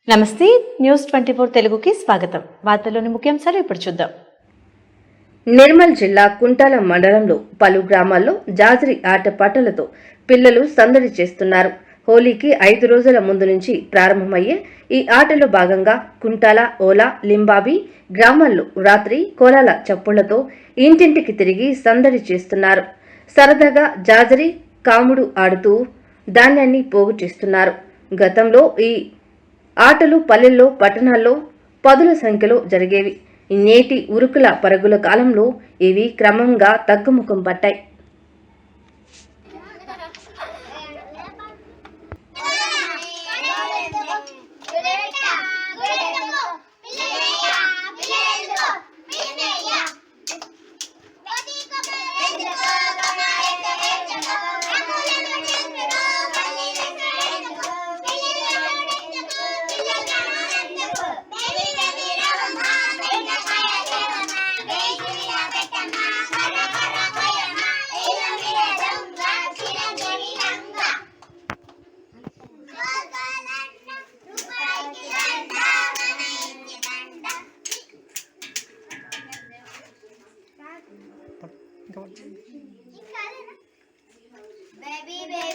నమస్తే న్యూస్ 24 తెలుగుకి స్వాగతం. వార్తల్లోని ముఖ్యాంశాలు ఇప్పుడు చూద్దాం. నిర్మల్ జిల్లా కుంటాల మండలంలో పలు గ్రామాల్లో జాజరి ఆటపాటలతో పిల్లలు సందడి చేస్తున్నారు. హోలీకి 5 రోజుల ముందు నుంచి ప్రారంభమయ్యే ఈ ఆటలో భాగంగా కుంటాల, ఓలా, లింబాబి గ్రామాల్లో రాత్రి కోలాల చప్పుళ్లతో ఇంటింటికి తిరిగి సందడి చేస్తున్నారు. సరదాగా జాజరి కాముడు ఆడుతూ ధాన్యాన్ని పోగు చేస్తున్నారు. గతంలో ఈ ఆటలు పల్లెల్లో, పట్టణాల్లో పదుల సంఖ్యలో జరిగేవి. నేటి ఉరుకుల పరుగుల కాలంలో ఇవి క్రమంగా తగ్గుముఖం పట్టాయి. Baby, baby.